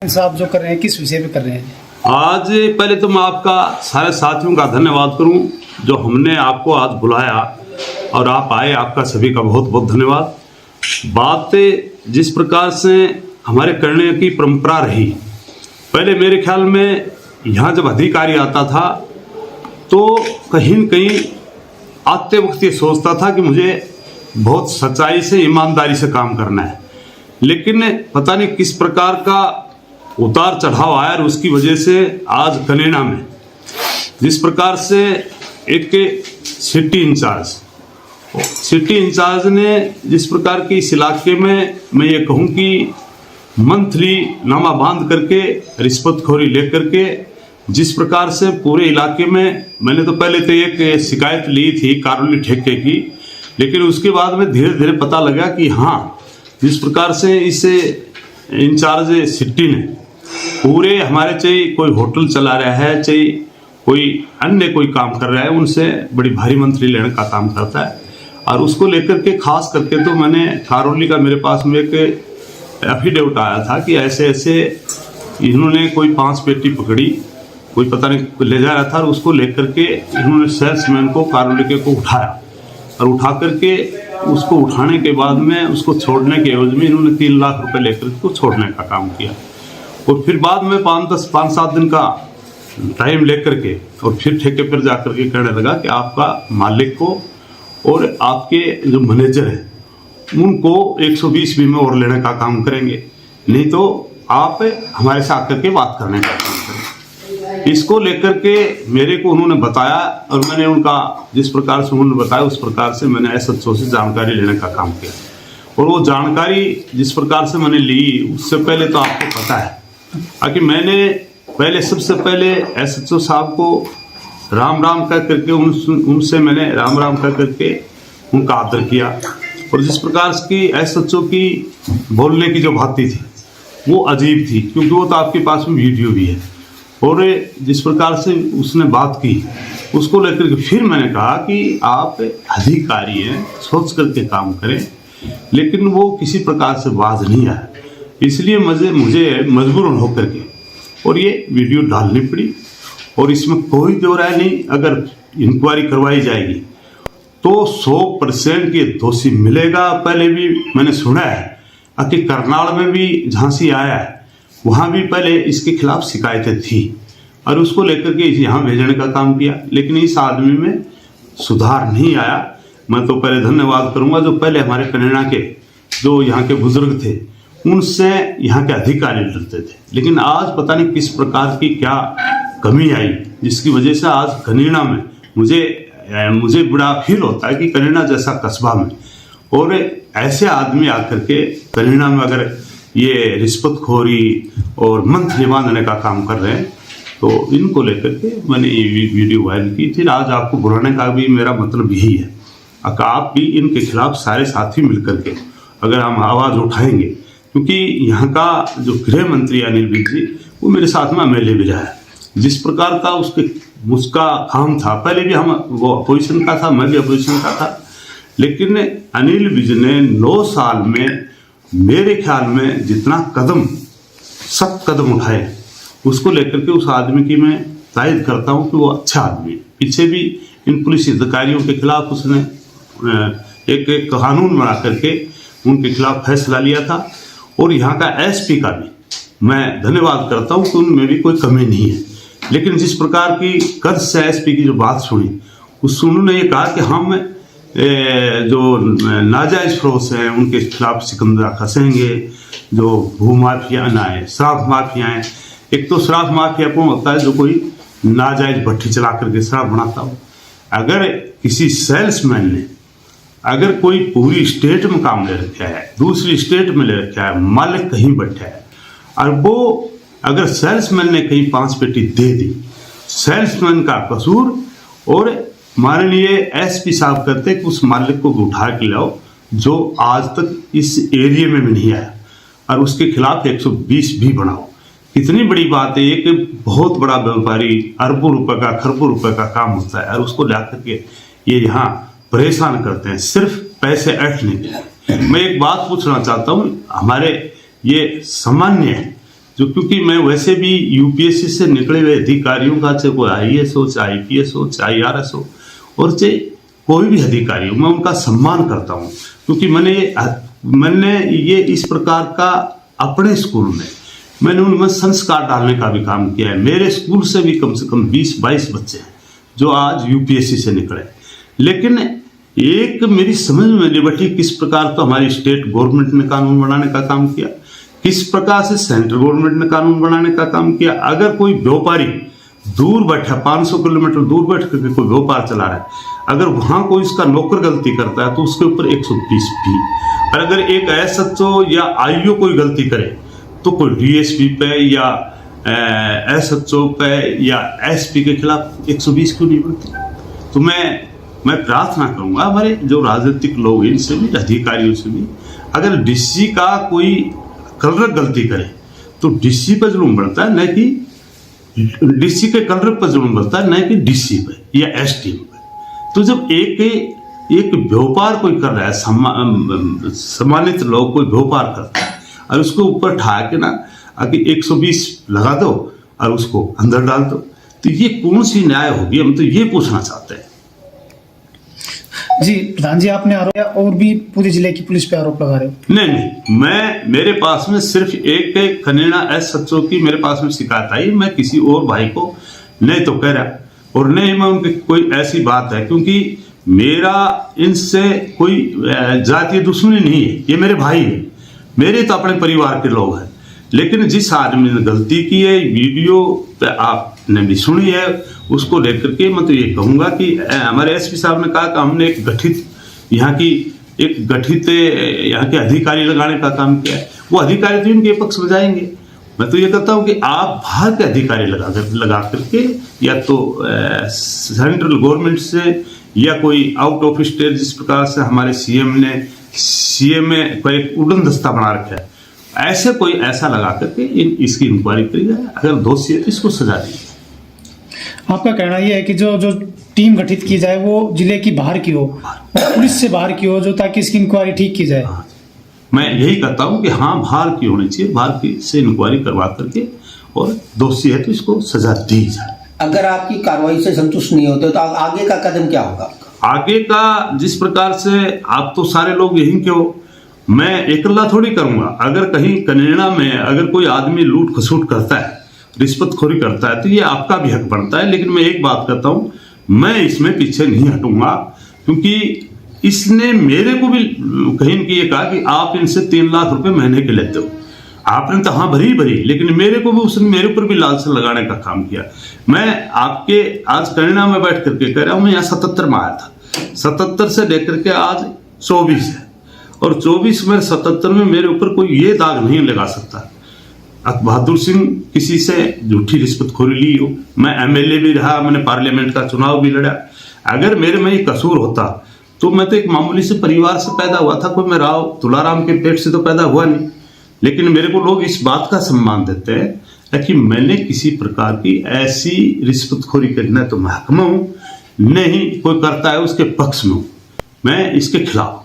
साहब जो कर रहे हैं किस विषय पे कर रहे हैं? आज पहले तो मैं आपका सारे साथियों का धन्यवाद करूं जो हमने आपको आज बुलाया और आप आए, आपका सभी का बहुत बहुत धन्यवाद। बात जिस प्रकार से हमारे करने की परंपरा रही, पहले मेरे ख्याल में यहाँ जब अधिकारी आता था तो कहीं न कहीं आते वक्त ये सोचता था कि मुझे बहुत सच्चाई से, ईमानदारी से काम करना है, लेकिन पता नहीं किस प्रकार का उतार चढ़ाव आया और उसकी वजह से आज कनेना में जिस प्रकार से एक सिटी इंचार्ज ने जिस प्रकार की इस इलाके में मैं ये कहूँ कि मंथली नामा बांध करके रिश्वतखोरी लेकर के जिस प्रकार से पूरे इलाके में, मैंने तो पहले तो एक शिकायत ली थी कारोली ठेके की, लेकिन उसके बाद में धीरे धीरे पता लगा कि हाँ, जिस प्रकार से इस इंचार्ज सिटी ने पूरे हमारे, चाहे कोई होटल चला रहा है, चाहे कोई अन्य कोई काम कर रहा है, उनसे बड़ी भारी मंथली लेने का काम करता है। और उसको लेकर के खास करके तो मैंने खारौली का, मेरे पास में एक एफिडेविट आया था कि ऐसे ऐसे इन्होंने कोई 5 पेटी पकड़ी, कोई पता नहीं ले जा रहा था, और उसको लेकर के इन्होंने सेल्समैन को खारौली के को उठाया और उठा करके उसको उठाने के बाद में उसको छोड़ने के एवज में इन्होंने 3 लाख रुपए लेकर उसको छोड़ने का काम किया। और फिर बाद में 5-7 दिन का टाइम लेकर के और फिर ठेके पर जाकर के कहने लगा कि आपका मालिक को और आपके जो मैनेजर हैं उनको 120 बीमे और लेने का काम करेंगे, नहीं तो आप हमारे से आकर के बात करने का काम करें। इसको लेकर के मेरे को उन्होंने बताया और मैंने उनका जिस प्रकार से उन्होंने बताया उस प्रकार से मैंने एसएचओ से जानकारी लेने का काम किया। और वो जानकारी जिस प्रकार से मैंने ली, उससे पहले तो आपको पता है कि मैंने पहले सबसे पहले एसएचओ साहब को राम राम कह करके उनसे मैंने राम राम कह करके उनका आदर किया। और जिस प्रकार की एसएचओ की बोलने की जो बातें थी वो अजीब थी, क्योंकि वो तो आपके पास में वीडियो भी है। और जिस प्रकार से उसने बात की उसको लेकर के फिर मैंने कहा कि आप अधिकारी हैं, सोच करके काम करें, लेकिन वो किसी प्रकार से बाज नहीं आया। इसलिए मुझे मजबूरन होकर के और ये वीडियो डालनी पड़ी। और इसमें कोई दो राय नहीं, अगर इंक्वायरी करवाई जाएगी तो 100% ये दोषी मिलेगा। पहले भी मैंने सुना है कि करनाल में भी झांसी आया है, वहाँ भी पहले इसके खिलाफ शिकायतें थी और उसको लेकर के यहाँ भेजने का काम किया, लेकिन इस आदमी में सुधार नहीं आया। मैं तो पहले धन्यवाद करूँगा जो पहले हमारे कनेना के जो यहाँ के बुजुर्ग थे उनसे यहाँ के अधिकारी डरते थे, लेकिन आज पता नहीं किस प्रकार की क्या कमी आई जिसकी वजह से आज कनेना में मुझे बड़ा फील होता है कि कनेना जैसा कस्बा में और ऐसे आदमी आकर के कनेना में अगर ये रिश्वतखोरी और मंथली बांधने का काम कर रहे हैं, तो इनको लेकर के मैंने ये वीडियो वायरल की थी। आज आपको बुलाने का भी मेरा मतलब यही है कि आप भी इनके खिलाफ सारे साथी मिलकर के अगर हम आवाज़ उठाएंगे, क्योंकि यहाँ का जो गृह मंत्री अनिल विज जी वो मेरे साथ में एमएलए भी रहा है। जिस प्रकार का उसका काम था, पहले भी वो अपोजिशन का था, मैं भी अपोजिशन का था, लेकिन अनिल विज ने 9 साल में मेरे ख्याल में जितना सख्त कदम उठाए उसको लेकर के उस आदमी की मैं तारीफ करता हूँ कि वो अच्छा आदमी है। पीछे भी इन पुलिस अधिकारियों के खिलाफ उसने एक कानून बना करके उनके खिलाफ फैसला लिया था। और यहाँ का एसपी का भी मैं धन्यवाद करता हूँ कि उनमें भी कोई कमी नहीं है, लेकिन जिस प्रकार की कद से एसपी की जो बात सुनी, उन्होंने ये कहा कि हम जो नाजायज फरोश हैं उनके खिलाफ सिकंदरा कसेंगे, जो भूमाफिया हैं, शराब माफिया हैं। एक तो शराब माफिया कौन होता है? जो कोई नाजायज भट्टी चला करके शराब बनाता हो। अगर किसी सेल्समैन ने अगर कोई पूरी स्टेट में काम ले रखा है, दूसरी स्टेट में ले रखा है, मालिक कहीं बैठा है, और वो अगर सेल्समैन ने कहीं 5 पेटी दे दी, सेल्समैन का कसूर, और हमारे लिए एसपी साहब कहते कि उस मालिक को उठा के लाओ जो आज तक इस एरिया में भी नहीं आया, और उसके खिलाफ 120 भी बनाओ। कितनी बड़ी बात है, एक बहुत बड़ा व्यापारी अरबों रुपए का, खरबों रुपए का काम होता है, और उसको ला करके ये यहाँ परेशान करते हैं सिर्फ पैसे ऐंठने के लिए। मैं एक बात पूछना चाहता हूँ, हमारे ये सामान्य जो क्योंकि मैं वैसे भी यूपीएससी से निकले हुए अधिकारियों का, चाहे कोई IAS हो, चाहे IPS हो, चाहे IRS हो, और चाहे कोई भी अधिकारी हो, मैं उनका सम्मान करता हूँ। क्योंकि मैंने ये इस प्रकार का अपने स्कूल में मैंने उनमें संस्कार डालने का भी काम किया है। मेरे स्कूल से कम 20-22 बच्चे हैं जो आज यूपीएससी से निकले। लेकिन एक मेरी समझ में नहीं बैठी किस प्रकार तो हमारी स्टेट गवर्नमेंट ने कानून बनाने का काम किया, किस प्रकार से सेंट्रल गवर्नमेंट ने कानून बनाने का काम किया। अगर कोई व्यापारी दूर बैठा 500 किलोमीटर दूर बैठ करके कोई व्यापार चला रहा है, अगर वहां कोई उसका नौकर गलती करता है तो उसके ऊपर 120 फी, और अगर एक SHO या IO कोई गलती करे तो कोई DSP पे या SHO पे या SP के खिलाफ 120 क्यों नहीं बनती। तो मैं प्रार्थना करूंगा हमारे जो राजनीतिक लोग हैं इनसे भी, अधिकारियों से भी, अगर DC का कोई कलर गलती करे तो DC पर जुर्म बढ़ता है, न कि DC के कलर पर जुर्म बढ़ता है, न कि DC पे या STM पे। तो जब एक व्यापार कोई कर रहा है, सम्मानित लोग कोई व्यापार करता है और उसको ऊपर ठा के ना आगे 120 लगा दो और उसको अंदर डाल दो, तो ये कौन सी न्याय होगी? हम तो ये पूछना चाहते हैं। जी प्रधान जी, आपने आरोप और भी पूरे जिले की पुलिस पे आरोप लगा रहे हो? नहीं, मेरे पास में सिर्फ एक खनेड़ा SHO की मेरे पास में शिकायत आई। मैं किसी और भाई को नहीं तो कह रहा, और नहीं मैं उनकी कोई ऐसी बात है, क्योंकि मेरा इनसे कोई जातीय दुश्मनी नहीं है। ये मेरे भाई है, मेरे तो अपने परिवार के लोग हैं। लेकिन जिस आदमी ने गलती की है, वीडियो पे आपने भी सुनी है, उसको लेकर के मैं तो ये कहूँगा कि हमारे SP साहब ने कहा कि हमने एक गठित यहाँ के अधिकारी लगाने का काम किया है। वो अधिकारी तो इनके पक्ष में जाएंगे। मैं तो ये कहता हूँ कि आप बाहर के अधिकारी लगा करके, या तो सेंट्रल गवर्नमेंट से या कोई आउट ऑफ स्टेट, जिस प्रकार से हमारे CM में कोई एक उड़न दस्ता बना रखा है, ऐसे कोई ऐसा लगा करके इसकी इंक्वायरी करी जाए। अगर दोषी है तो इसको सजा दी। आपका कहना यह है कि जो टीम गठित की जाए वो जिले की बाहर की हो, पुलिस से बाहर की हो, जो ताकि इसकी इंक्वायरी ठीक की जाए। मैं यही कहता हूँ कि हाँ, बाहर की होनी चाहिए, बाहर की से इंक्वायरी करवा करके, और दोषी है तो इसको सजा दी जाए। अगर आपकी कार्रवाई से संतुष्ट नहीं होते तो आगे का कदम क्या होगा? आगे का जिस प्रकार से आप तो सारे लोग यहीं के हो, मैं एकला थोड़ी करूंगा। अगर कहीं कनेड़ा में अगर कोई आदमी लूट खसूट करता है, रिश्वतखोरी करता है, तो ये आपका भी हक बनता है। लेकिन मैं एक बात कहता हूं, मैं इसमें पीछे नहीं हटूंगा, क्योंकि इसने मेरे को भी कहीं ये कहा कि आप इनसे 3 लाख रुपए महीने के लेते हो। आपने तो हाँ भरी, लेकिन मेरे को भी उसने मेरे ऊपर भी लालसा लगाने का काम किया। मैं आपके आज कनेड़ा में बैठ करके कह रहा हूं, मैं यहाँ 77 में आया था, 77 से लेकर के आज 24 है, और 24 में 77 में मेरे ऊपर कोई ये दाग नहीं लगा सकता बहादुर सिंह किसी से झूठी रिश्वतखोरी ली हो। मैं MLA भी रहा, मैंने पार्लियामेंट का चुनाव भी लड़ा। अगर मेरे में ये कसूर होता तो मैं तो एक मामूली से परिवार से पैदा हुआ था, कोई मैं राव तुलाराम के पेट से तो पैदा हुआ नहीं। लेकिन मेरे को लोग इस बात का सम्मान देते हैं कि मैंने किसी प्रकार की ऐसी रिश्वतखोरी करना तो मैं हक में हूं, नहीं कोई करता है उसके पक्ष में हूं, मैं इसके खिलाफ।